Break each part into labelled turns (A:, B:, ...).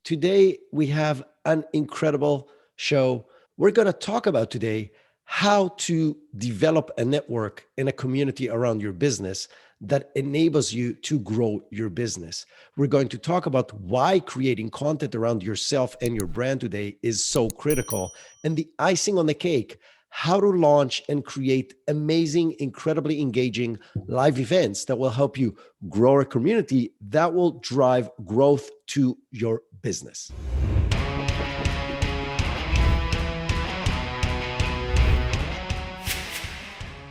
A: Today, we have an incredible show. We're going to talk about today how to develop a network and a community around your business that enables you to grow your business. We're going to talk about why creating content around yourself and your brand today is so critical. And the icing on the cake, how to launch and create amazing, incredibly engaging live events that will help you grow a community that will drive growth to your business.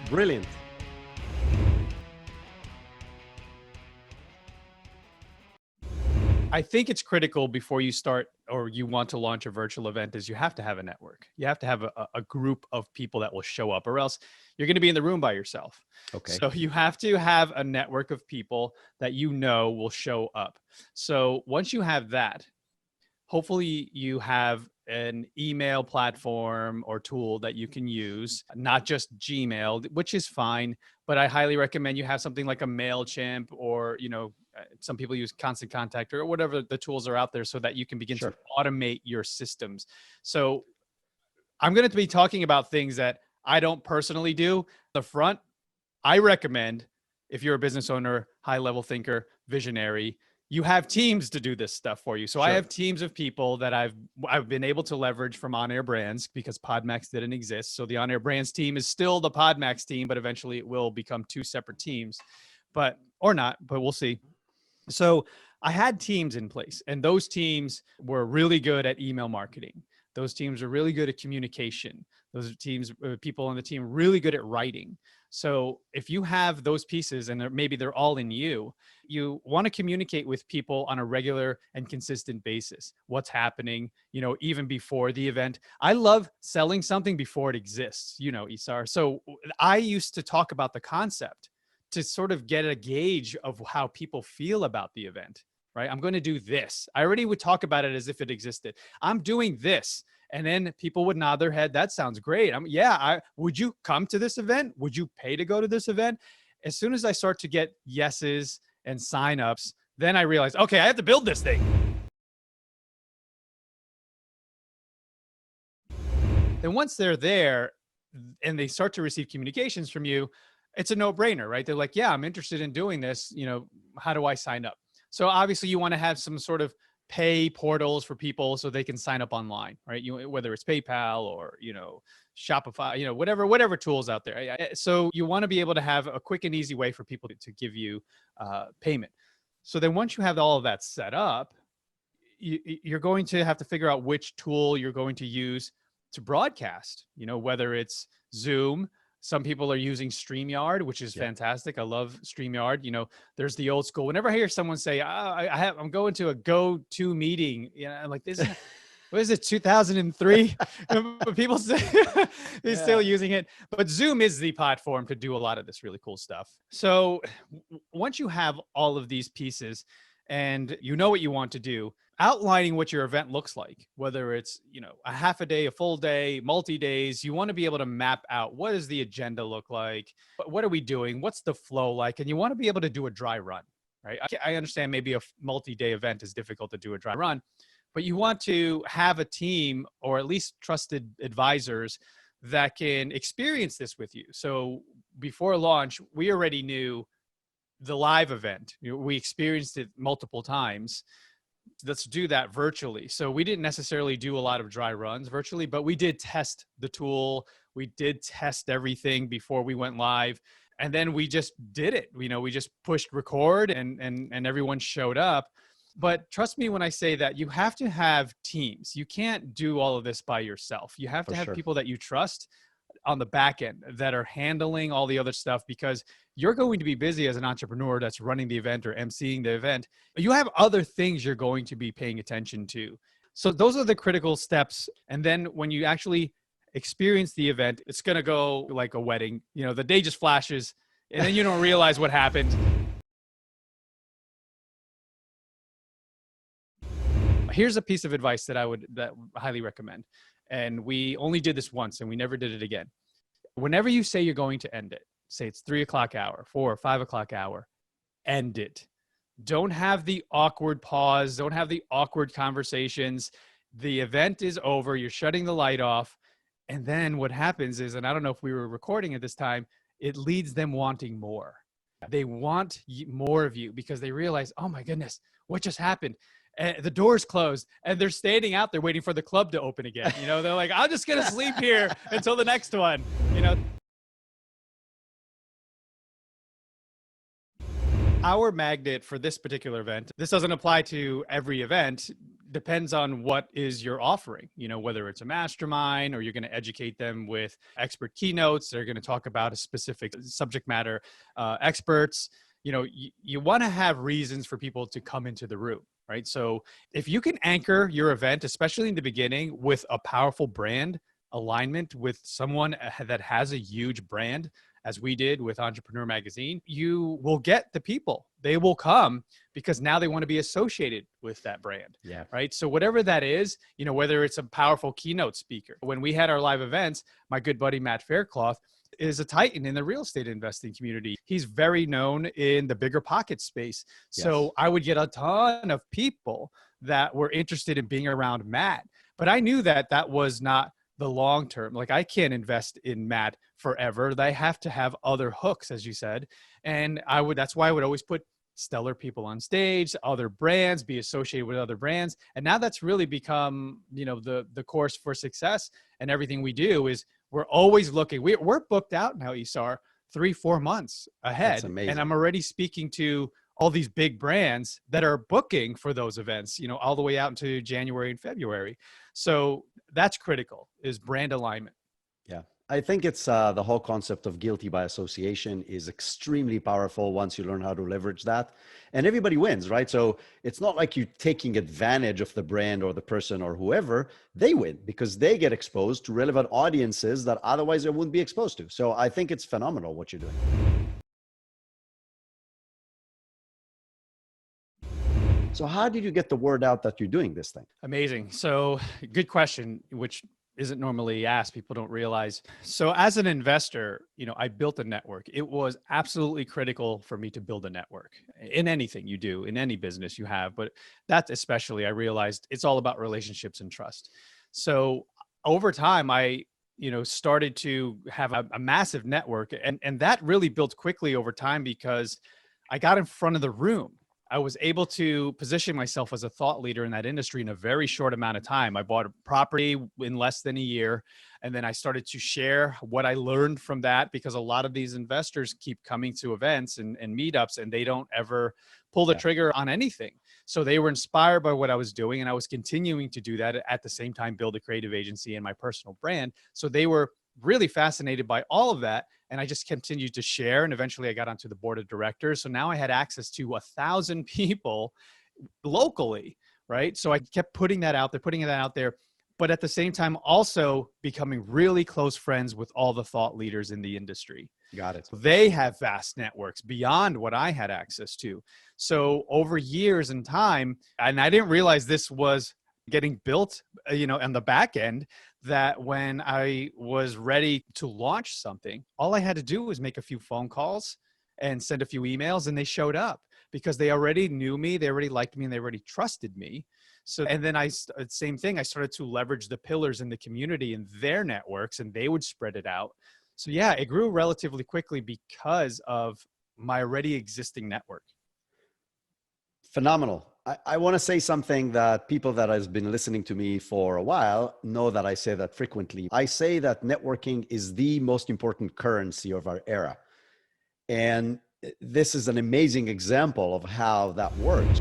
A: Brilliant.
B: I think it's critical before you start or you want to launch a virtual event is you have to have a network. You have to have a group of people that will show up, or else you're going to be in the room by yourself.
A: Okay.
B: So you have to have a network of people that you know will show up. So once you have that, hopefully you have an email platform or tool that you can use, not just Gmail, which is fine, but I highly recommend you have something like a MailChimp or, some people use Constant Contact or whatever the tools are out there so that you can begin to automate your systems. So I'm going to be talking about things that I don't personally do. The front, I recommend if you're a business owner, high level thinker, visionary, you have teams to do this stuff for you. So I have teams of people that I've been able to leverage from On Air Brands because PodMAX didn't exist. So the On Air Brands team is still the PodMAX team, but eventually it will become two separate teams, or not, but we'll see. So I had teams in place, and those teams were really good at email marketing. Those teams are really good at communication. Those teams, people on the team, really good at writing. So if you have those pieces and maybe they're all in you, you want to communicate with people on a regular and consistent basis. What's happening, even before the event. I love selling something before it exists, Isar. So I used to talk about the concept to sort of get a gauge of how people feel about the event, right? I'm going to do this. I already would talk about it as if it existed. I'm doing this. And then people would nod their head. That sounds great. Would you come to this event? Would you pay to go to this event? As soon as I start to get yeses and signups, then I realize, okay, I have to build this thing. Then once they're there and they start to receive communications from you, it's a no-brainer, right? They're like, yeah, I'm interested in doing this. How do I sign up? So obviously you want to have some sort of pay portals for people so they can sign up online, right? Whether it's PayPal or, Shopify, whatever tools out there. So you want to be able to have a quick and easy way for people to give you payment. So then once you have all of that set up, you're going to have to figure out which tool you're going to use to broadcast, whether it's Zoom. Some people are using StreamYard, which is fantastic. I love StreamYard. There's the old school. Whenever I hear someone say, I'm going to a go-to meeting, I'm like, this, what is it, 2003? People say they're still using it. But Zoom is the platform to do a lot of this really cool stuff. So once you have all of these pieces and you know what you want to do, outlining what your event looks like, whether it's, a half a day, a full day, multi-days, you want to be able to map out what does the agenda look like? What are we doing? What's the flow like? And you want to be able to do a dry run, right? I understand maybe a multi-day event is difficult to do a dry run, but you want to have a team or at least trusted advisors that can experience this with you. So before launch, we already knew the live event. We experienced it multiple times. Let's do that virtually. So we didn't necessarily do a lot of dry runs virtually, but we did test the tool. We did test everything before we went live. And then we just did it. We just pushed record and everyone showed up. But trust me when I say that you have to have teams. You can't do all of this by yourself. You have to have people that you trust on the back end that are handling all the other stuff, because you're going to be busy as an entrepreneur that's running the event or emceeing the event. You have other things you're going to be paying attention to. So those are the critical steps. And then when you actually experience the event, it's going to go like a wedding. The day just flashes and then you don't realize what happened. Here's a piece of advice that I highly recommend. And we only did this once and we never did it again. Whenever you say you're going to end it, say it's 3 o'clock hour, 4 or 5 o'clock hour, end it. Don't have the awkward pause. Don't have the awkward conversations. The event is over. You're shutting the light off. And then what happens is, and I don't know if we were recording at this time, it leads them wanting more. They want more of you because they realize, oh my goodness, what just happened? And the door's closed and they're standing out there waiting for the club to open again. You know, they're like, I'm just going to sleep here until the next one, you know. Our magnet for this particular event, this doesn't apply to every event, depends on what is your offering, you know, whether it's a mastermind or you're going to educate them with expert keynotes, they're going to talk about a specific subject matter experts. You know, you want to have reasons for people to come into the room, right? So if you can anchor your event, especially in the beginning, with a powerful brand alignment with someone that has a huge brand, as we did with Entrepreneur Magazine, you will get the people. They will come because now they want to be associated with that brand.
A: Yeah.
B: Right. So whatever that is, you know, whether it's a powerful keynote speaker. When we had our live events, my good buddy Matt Faircloth is a titan in the real estate investing community. He's very known in the bigger pocket space. So yes, I would get a ton of people that were interested in being around Matt. But I knew that that was not the long term. Like, I can't invest in Matt forever. They have to have other hooks, as you said. And that's why I would always put stellar people on stage, other brands, be associated with other brands. And now that's really become, you know, the course for success. And everything we do is we're always looking. We're booked out now, Isar, 3-4 months ahead.
A: That's amazing.
B: And I'm already speaking to all these big brands that are booking for those events, you know, all the way out into January and February. So that's critical, is brand alignment.
A: Yeah. I think it's the whole concept of guilty by association is extremely powerful once you learn how to leverage that. And everybody wins, right? So it's not like you're taking advantage of the brand or the person or whoever. They win because they get exposed to relevant audiences that otherwise they wouldn't be exposed to. So I think it's phenomenal what you're doing. So how did you get the word out that you're doing this thing?
B: Amazing. So good question, which isn't normally asked. People don't realize. So as an investor, you know, I built a network. It was absolutely critical for me to build a network in anything you do, in any business you have. But that especially, I realized it's all about relationships and trust. So over time, I, you know, started to have a massive network, and that really built quickly over time because I got in front of the room. I was able to position myself as a thought leader in that industry in a very short amount of time. I bought a property in less than a year. And then I started to share what I learned from that, because a lot of these investors keep coming to events and meetups and they don't ever pull the trigger on anything. So they were inspired by what I was doing, and I was continuing to do that at the same time, build a creative agency and my personal brand. So they were really fascinated by all of that. And I just continued to share. And eventually I got onto the board of directors. So now I had access to 1,000 people locally, right? So I kept putting that out there, but at the same time, also becoming really close friends with all the thought leaders in the industry.
A: Got it.
B: They have vast networks beyond what I had access to. So over years and time, and I didn't realize this was getting built, you know, on the back end, that when I was ready to launch something, all I had to do was make a few phone calls and send a few emails, and they showed up because they already knew me, they already liked me, and they already trusted me. So, and then same thing, I started to leverage the pillars in the community and their networks, and they would spread it out. So yeah, it grew relatively quickly because of my already existing network.
A: Phenomenal. I want to say something that people that has been listening to me for a while know that I say that frequently. I say that networking is the most important currency of our era. And this is an amazing example of how that works.